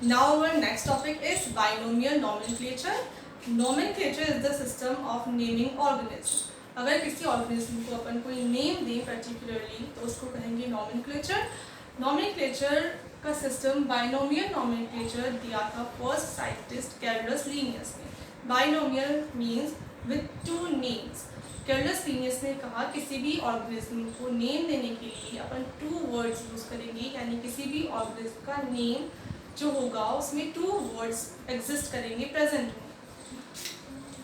Now our next topic is binomial nomenclature. Nomenclature is the system of naming organism. अगर किसी organism को अपन कोई name दें particularly तो उसको कहेंगे नॉमेनक्लेचर. नॉमेनक्लेचर का सिस्टम बाइनोमियल नॉमेनक्लेचर दिया था फर्स्ट साइंटिस्ट कैरोलस लीनियस ने. Binomial means with two names. Carolus Linnaeus ने कहा किसी भी ऑर्गेनिज्म को नेम देने के लिए अपन टू वर्ड्स यूज़ करेंगे, यानी किसी भी ऑर्गेनिज्म का नेम जो होगा उसमें टू वर्ड्स एग्जिस्ट करेंगे प्रेजेंट में.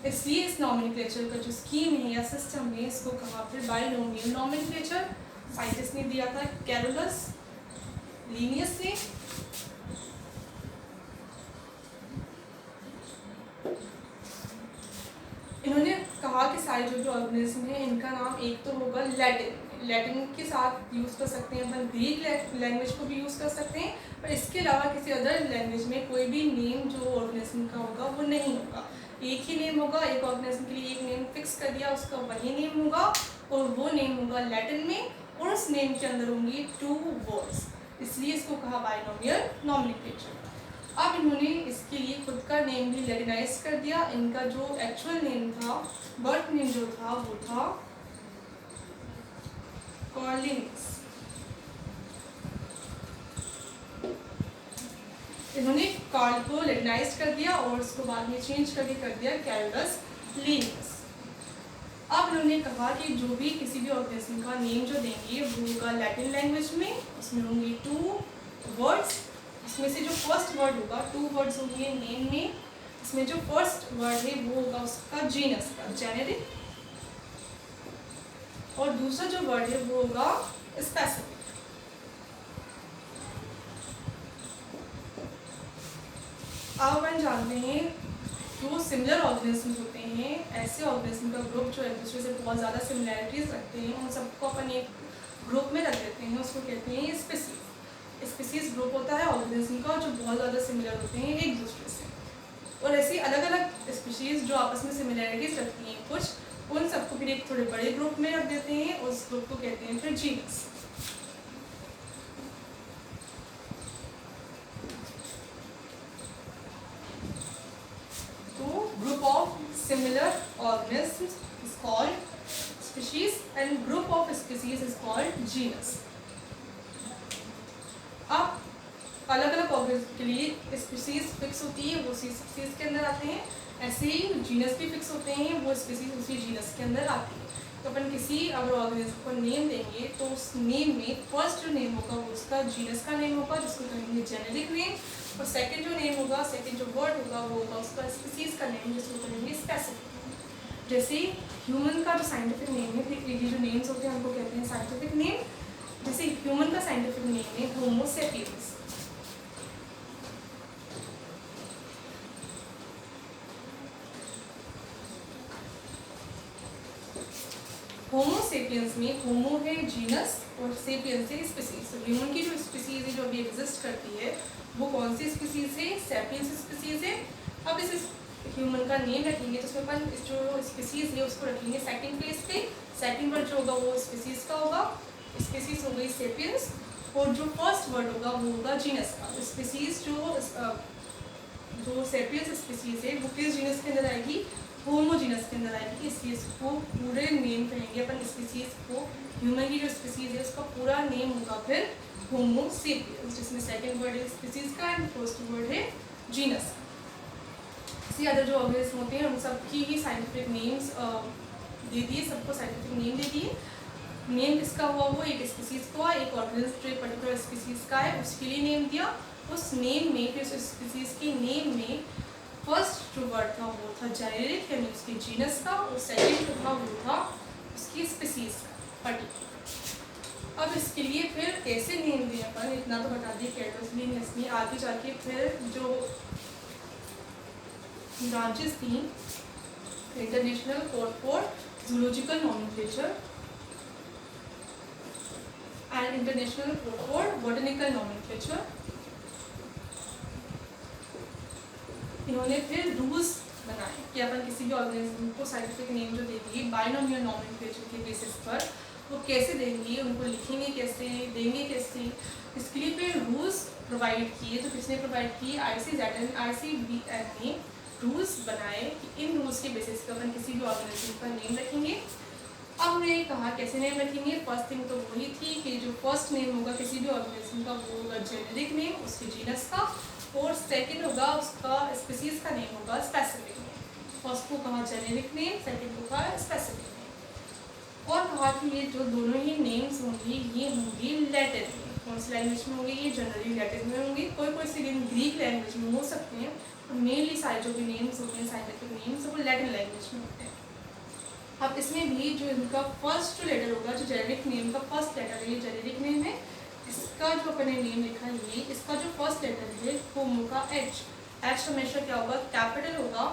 इसलिए इस नॉमेनक्लेचर का जो स्कीम है या सिस्टम है इसको कहा फिर बाइनोमियल नॉमेनक्लेचर. साइंटिस्ट ने दिया था कैरोलस लीनियस ने. इन्होंने कहा कि सारे जो भी ऑर्गेनिज्म है इनका नाम एक तो होगा लैटिन के साथ यूज़ कर सकते हैं, अपन ग्रीक लैंग्वेज को भी यूज़ कर सकते हैं, पर इसके अलावा किसी अदर लैंग्वेज में कोई भी नेम जो ऑर्गेनिज्म का होगा वो नहीं होगा. एक ही नेम होगा. एक ऑर्गेनिज्म के लिए एक नेम फिक्स कर दिया, उसका वही नेम होगा और वो नेम होगा लैटिन में और उस नेम के अंदर होंगी टू वर्ड्स. इसलिए इसको कहा बाइनोमियल नॉमेनक्लेचर. अब इन्होंने इसके लिए खुद का नेम भी लैटिनाइज कर दिया. इनका जो एक्चुअल नेम था, बर्थ नेम जो था वो था कॉलिन्स. इन्होंने कार्ल को लैटिनाइज कर दिया और उसको बाद में चेंज करके कर दिया कैरोलस लीनियस. अब इन्होंने कहा कि जो भी किसी भी ऑर्गेनिज्म का नेम जो देंगे वो होगा लैटिन लैंग्वेज में. उसमें होंगे टू वर्ड्स. इसमें से जो फर्स्ट वर्ड होगा, टू वर्ड्स होंगे नेम में. इसमें जो फर्स्ट वर्ड है वो होगा उसका जीनस का जेनेरिक और दूसरा जो वर्ड है वो होगा स्पेसिफिक. अब अपन जानते हैं जो सिमिलर ऑर्गेनिज्म होते हैं, ऐसे ऑर्गेनिज्म का ग्रुप जो एक दूसरे से बहुत ज़्यादा सिमिलैरिटीज़ रखते हैं उन सबको अपन एक ग्रुप में रख देते हैं. उसको कहते हैं स्पीसीज. स्पीसीज ग्रुप होता है ऑर्गेनिज्म का जो बहुत ज़्यादा सिमिलर होते हैं एक दूसरे से. और ऐसी अलग अलग स्पीसीज जो आपस में सिमिलैरिटीज़ रखती हैं कुछ, उन सबको फिर एक थोड़े बड़े ग्रुप में रख देते हैं. उस ग्रुप को कहते हैं फिर जीनस. तो group of similar organisms is called species and group of species is called genus. अब अलग अलग ऑर्गेनिज्म के लिए स्पीसीज फिक्स होती है, वो उसी स्पीसीज के अंदर आते हैं. ऐसे ही जीनस भी फिक्स होते हैं, वो स्पीसीज उसी जीनस के अंदर आती है. तो अपन किसी अगर ऑर्गेनिज्म को नेम देंगे तो उस नेम में फर्स्ट जो नेम होगा वो उसका जीनस का नेम होगा जिसको कहेंगे जेनेरिक नेम. और सेकंड जो नेम होगा, सेकंड जो वर्ड होगा वो होगा उसका स्पीसीज का नेम जिसको कहेंगे स्पेसिफिक. जैसे ह्यूमन का जो साइंटिफिक नेम है, ये जो नेम्स होते हैं उनको कहते हैं साइंटिफिक नेम. जैसे ह्यूमन का साइंटिफिक नेम है होमो सेपियंस. होमो सेपियंस में होमो है जीनस और सेपियंस है स्पीसीज. तो ह्यूमन की जो स्पीसीज है जो अभी एग्जिस्ट करती है वो कौन सी स्पीसीज है? सेपियंस स्पीसीज है. अब इस ह्यूमन का नेम रखेंगे तो उसमें अपन इस जो स्पीसीज है उसको रखेंगे सेकंड प्लेस पे. सेकंड वर्ड जो होगा वो स्पीसीज का होगा. स्पीसीज हो गई सेपियंस और जो फर्स्ट वर्ड होगा वो होगा जीनस का. स्पीसीज जो सेपियंस स्पीसीज है वो किस जीनस के अंदर आएगी? होमोजीनस के अंदर आएगी. इसलिए इसको पूरे नेम कहेंगे अपन स्पीसीज को. ह्यूमन की जो स्पीसीज है उसका पूरा नेम होगा फिर होमो सेपियंस, जिसमें सेकंड वर्ड है स्पीसीज का एंड फर्स्ट वर्ड है जीनस. इसी अदर जो ऑर्गेनिज्म होते हैं उन सबकी ही साइंटिफिक नेम्स दे दिए, सबको साइंटिफिक नेम दे दिए. नेम किसका हुआ? वो एक स्पीसीज को हुआ. एक ऑर्गेनिज्म जो एक पर्टिकुलर स्पीसीज का है उसके लिए नेम दिया. उस नेम में फिर उस स्पीसीज के नेम में फर्स्ट जो वर्ड था वो था जेनेरिक यानी उसकी जीनस का और सेकंड जो था वो था उसकी स्पीसीज का पर्टिकुलर. अब इसके लिए फिर कैसे नेम दिए अपन इतना तो बता दिए कैरोलस लीनियस ने. आगे जाके फिर जो ब्रांचेस थी, international code for zoological nomenclature and international code for botanical nomenclature, इन्होंने फिर रूल्स बनाए कि अपन किसी भी ऑर्गेनिज्म को साइंटिफिक नेम जो देंगे बाइनोमियल नॉमेनक्लेचर के बेसिस पर वो कैसे देंगे, उनको लिखेंगे कैसे, देंगे कैसे, इसके लिए फिर रूल्स प्रोवाइड किए। तो किसने प्रोवाइड किए? ICVN ने रूल्स बनाए कि इन रूल्स के बेसिस पर अपन किसी भी ऑर्गेनाइजेशन का नेम रखेंगे। अब हमने कहा कैसे नेम रखेंगे। फर्स्ट थिंग तो वही थी कि जो फर्स्ट नेम होगा किसी भी ऑर्गेनाइजेशन का वो होगा जेनेरिक नेम, उसके जीनस का, और सेकंड होगा उसका स्पीसीज का नेम होगा स्पेसिफिक नेम। फर्स्ट को कहा जेनेरिक नेम, सेकंड को कहा स्पेसिफिक नेम। और कहा कि ये जो दोनों ही नेम्स होंगी ये होंगी लैटिन में। कौन सी लैंग्वेज में होंगी? ये जनरली लैटिन में होंगी। कोई कोई सी ग्रीक लैंग्वेज में हो सकते हैं, और मेनली सारे जो भी नेम्स होते हैं साइंटिफिक नेम्स वो लैटिन लैंग्वेज में होते हैं। अब इसमें भी जो इनका फर्स्ट जो लेटर होगा, जो जेनेरिक नेम का फर्स्ट लेटर है, ये जेनेरिक नेम है, इसका जो अपने नेम लिखा है ये, इसका जो फर्स्ट लेटर है होमो का एच हमेशा क्या होगा? कैपिटल होगा।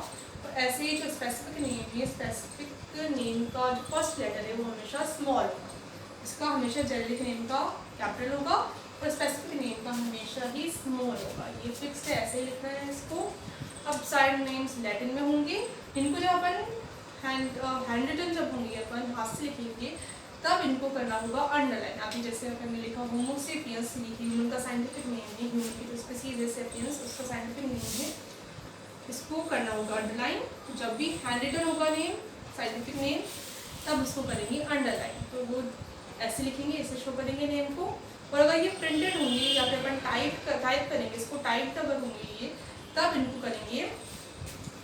और ऐसे ही जो स्पेसिफिक नेम है, स्पेसिफिक नेम का जो फर्स्ट लेटर है वो हमेशा स्मॉल होगा। इसका हमेशा जेनेरिक नेम का कैपिटल होगा और स्पेसिफिक नेम का हमेशा ही स्मॉल होगा। ये फिक्स्ड है, ऐसे ही लिखना है इसको। अब साइड नेम्स लैटिन में होंगे, इनको जब अपन हैंड रिटन जब होंगे, अपन हाथ से लिखेंगे, तब इनको करना होगा अंडरलाइन। अभी जैसे अपन ने लिखा होमो सेपियंस, ह्यूमन का साइंटिफिक नेम है, ह्यूमन की जो स्पीसीज है सेपियंस, उसका साइंटिफिक नेम है, इसको करना होगा अंडरलाइन। तो जब भी हैंड रिटन होगा नेम, साइंटिफिक नेम, तब उसको करेंगे अंडरलाइन। तो वो ऐसे लिखेंगे, ऐसे शो करेंगे नेम को। और अगर ये प्रिंटेड होंगे या फिर अपन टाइप करेंगे, इसको टाइप अगर होंगे ये, तब इनको करेंगे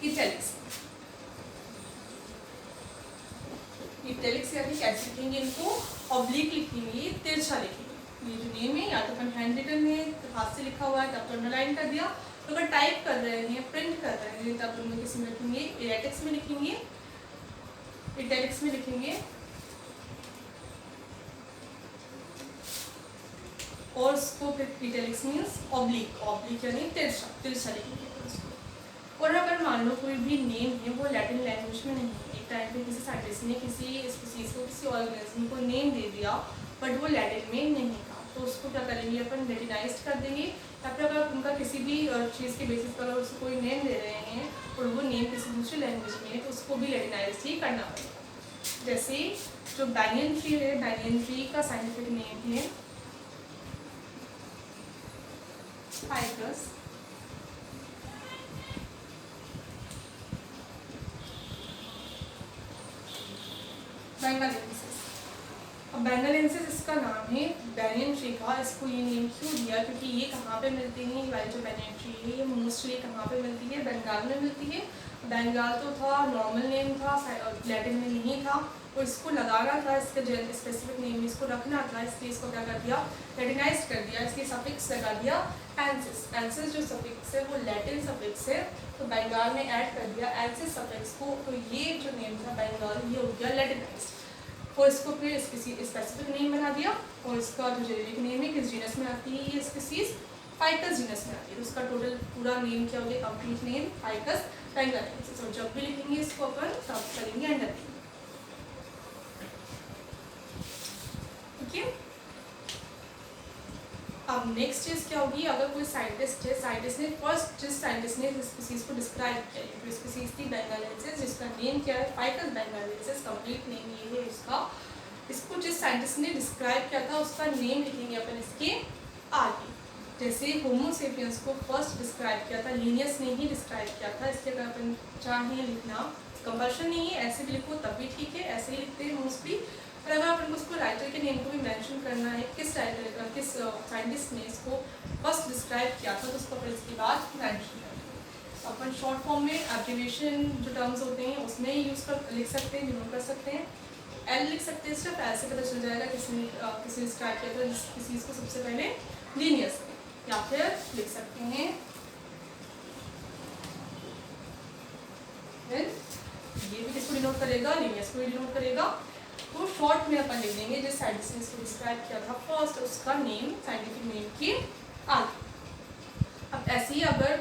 इटैलिक्स। इटैलिक्स यानी कैसे लिखेंगे इनको? ऑब्लिक लिखेंगे, तिरछा लिखेंगे। ये जो नेम है या तो अपन हैंड रिटन है, हाथ से लिखा हुआ है, तब तो अंडरलाइन कर दिया। तो अगर टाइप कर रहे हैं, प्रिंट कर रहे हैं, तब उनको किसी में लिखेंगे, इटैलिक्स में लिखेंगे, इटैलिक्स में लिखेंगे। और उसको फिर इटैलिक्स मीन्स ऑब्लिक यानी तिरछा लिखेंगे उसको। और अगर मान लो कोई भी नेम है वो लैटिन लैंग्वेज में नहीं है, एक टाइम पे किसी साइंटिस्ट ने किसी स्पीसीज को, किसी ऑर्गेनिज्म को नेम दे दिया बट वो लैटिन में नहीं था, तो उसको क्या करेंगे अपन? लैटिनाइज्ड कर देंगे। या फिर अगर उनका किसी भी चीज़ के बेसिस पर अगर उसको कोई नेम दे रहे हैं और वो नेम किसी दूसरी लैंग्वेज में है, तो उसको भी लैटिनाइज्ड ही करना पड़ेगा। जैसे जो बैनियन ट्री है, बैनियन ट्री का साइंटिफिक नेम है फाइकस बेंगालेंसिस। अब बेंगालेंसिस इसका नाम है बैनियन ट्री का। इसको ये नेम क्यों दिया? क्योंकि ये कहाँ पे मिलती है? ये वाली जो बैनियन ट्री है ये मोस्टली कहाँ पे मिलती है? बंगाल में मिलती है। बंगाल तो था नॉर्मल नेम था, लैटिन में नहीं था, और इसको लगाना था, इसका स्पेसिफिक नेम इसको रखना था, इसलिए इसको क्या कर दिया? लैटिनाइज्ड कर दिया। इसलिए सफिक्स लगा दिया एंसिस। एंसिस जो सफिक्स है वो लैटिन सफिक्स है, तो बंगाल ने ऐड कर दिया एंसिस सफिक्स को। तो ये जो नेम था बंगाल, ये हो गया लैटिनाइज्ड। और इसको फिर किसी स्पेसिफिक नेम बना दिया। और इसका जो जेनेरिक नेम है किस जीनस में आती है ये स्पीसीज? फाइकस जीनस में आती है। तो उसका टोटल पूरा नेम क्या हो गया? Complete name ficus benghalensis. और जब भी लिखेंगे इसको अपन तब करेंगे अंडरलाइन। ठीक है। अब नेक्स्ट चीज़ क्या होगी? अगर कोई साइंटिस्ट है, साइंटिस्ट ने फर्स्ट जिस साइंटिस्ट ने इस स्पीसीज को डिस्क्राइब किया, जो स्पीसीज थी बेंगालेंसिस, जिसका नेम क्या है? Ficus benghalensis. कंप्लीट नेम ये है इसका। इसको जिस साइंटिस्ट ने डिस्क्राइब किया था उसका नेम लिखेंगे अपन इसके आगे। जैसे होमो सेपियंस को फर्स्ट डिस्क्राइब किया था लिनियस ने ही डिस्क्राइब किया था, इसलिए अगर अपन चाहें लिखना कंपल्शन नहीं है, ऐसे भी लिखो तब भी ठीक है, ऐसे ही लिखते हैं मोस्टली। और अगर अपन उसको राइटर के नेम को भी मेंशन करना है, किस राइटर किस साइंटिस्ट ने इसको फर्स्ट डिस्क्राइब किया था, तो उसको अपन इसके बाद मेंशन करेंगे। तो अपन शॉर्ट फॉर्म में एब्रिविएशन जो टर्म्स होते हैं उसमें ही यूज़ कर लिख सकते हैं, डिनोट कर सकते हैं। एल लिख सकते हैं, सिर्फ ऐसे पता चल जाएगा किसने डिस्क्राइब किया था किसी चीज़ को सबसे पहले लीनियस, या फिर लिख सकते हैं ये भी किसको डिनोट करेगा? लीनियस को डिनोट करेगा। तो शॉर्ट में अपन लिख देंगे जिस साइंटिस्ट ने इसको डिस्क्राइब किया था फर्स्ट उसका नेम, साइंटिफिक नेम के आगे। अब ऐसे ही अगर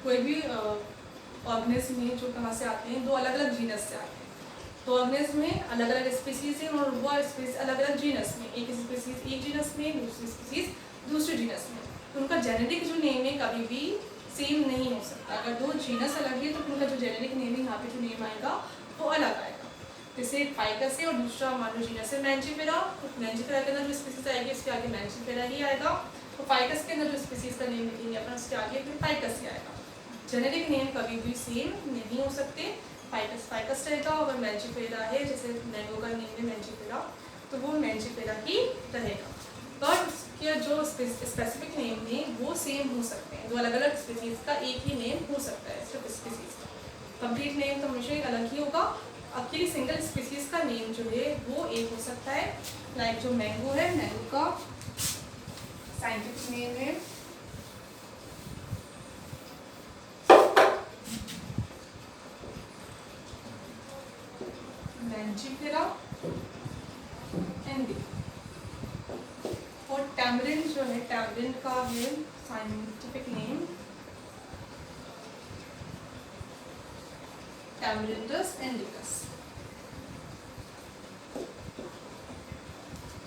कोई भी ऑर्गेनिज्म में जो कहाँ से आते हैं, दो अलग अलग जीनस से आते हैं, तो ऑर्गेनिज्म में अलग अलग स्पीसीज हैं और वो स्पीसीज अलग अलग जीनस में, एक स्पीसीज एक जीनस में, दूसरी स्पीसीज दूसरे जीनस में, तो उनका जेनेटिक जो नेम है कभी भी सेम नहीं हो सकता। अगर दो जीनस अलग है तो उनका जो जेनेटिक नेम है यहाँ पे जो नेम आएगा वो अलग आएगा। जैसे फाइकस है और दूसरा मान लो जीनस है मैंजीफेरा, मैंजीफेरा के अंदर जो स्पीसीज आएगी उसके आगे मैंजीफेरा ही आएगा, तो फाइकस के अंदर जो स्पीसीज का नेम लिखेंगे अपन उसके आगे फिर फाइकस ही आएगा। जेनेरिक नेम कभी भी सेम नहीं हो सकते, फाइकस फाइकस रहेगा और मैंजीफेरा है जैसे मैंगो का नेम है मैंजीफेरा तो वो मैंजीफेरा ही रहेगा। पर उसके जो स्पेसिफिक नेम है वो सेम हो सकते हैं, दो अलग अलग स्पीसीज का एक ही नेम हो सकता है सिर्फ स्पीसीज का, कंप्लीट नेम तो हमेशा एक अलग ही होगा। अकेली सिंगल स्पीसीज का नेम जो है वो एक हो सकता है, लाइक जो मैंगो है मैंगो का साइंटिफिक नेम है मैंजीफेरा इंडिका, और टैमरिंड जो है टैमरिंड का है साइंटिफिक नेम टैमरिंडस इंडिकस।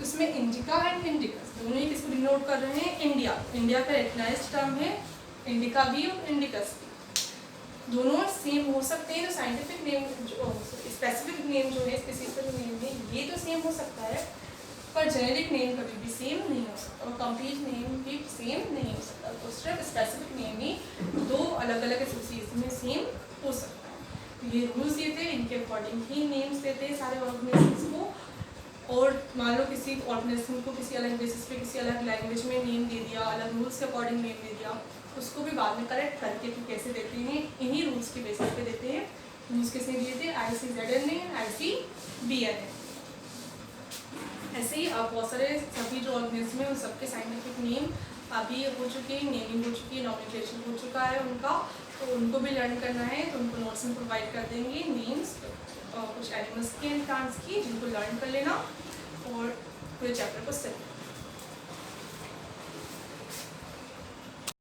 इसमें इंडिका एंड इंडिकस दोनों ही किसको डिनोट कर रहे हैं, इंडिया, इंडिया का रिकग्नाइज्ड टर्म है इंडिका भी और इंडिकस भी, दोनों सेम हो सकते हैं। तो साइंटिफिक नेम जो स्पेसिफिक नेम जो है स्पीसीज का जो नेम है ये तो सेम हो सकता है, पर जेनेरिक नेम कभी भी सेम नहीं हो सकता और कंप्लीट नेम भी सेम नहीं हो सकता, तो सिर्फ स्पेसिफिक नेम ही दो अलग अलग स्पीसीज में सेम हो सकता है। ये रूल्स दिए थे, इनके अकॉर्डिंग ही नेम्स देते हैं सारे ऑर्गेनिजम्स को, और मान लो किसी ऑर्गेनिज्म को किसी अलग बेसिस पे किसी अलग लैंग्वेज में नेम दे दिया, अलग रूल्स के अकॉर्डिंग नेम दे दिया, उसको भी बाद में करेक्ट करके कि कैसे देते हैं, इन्हीं रूल्स के बेसिस पे देते हैं। रूल्स किसने दिए थे, ICZN ने, ICBN ने। ऐसे ही अब बहुत सारे सभी जो ऑर्गेनिज्म है उन सबके साइंटिफिक नेम अभी हो चुके हैं, नेमिंग हो चुकी है, नॉमिनेशन हो चुका है उनका, तो उनको भी लर्न करना है तो उनको नोट्स में प्रोवाइड कर देंगे नेम्स कुछ एनिमल्स की एंड प्लांट्स की, जिनको लर्न कर लेना और पूरे चैप्टर को सेट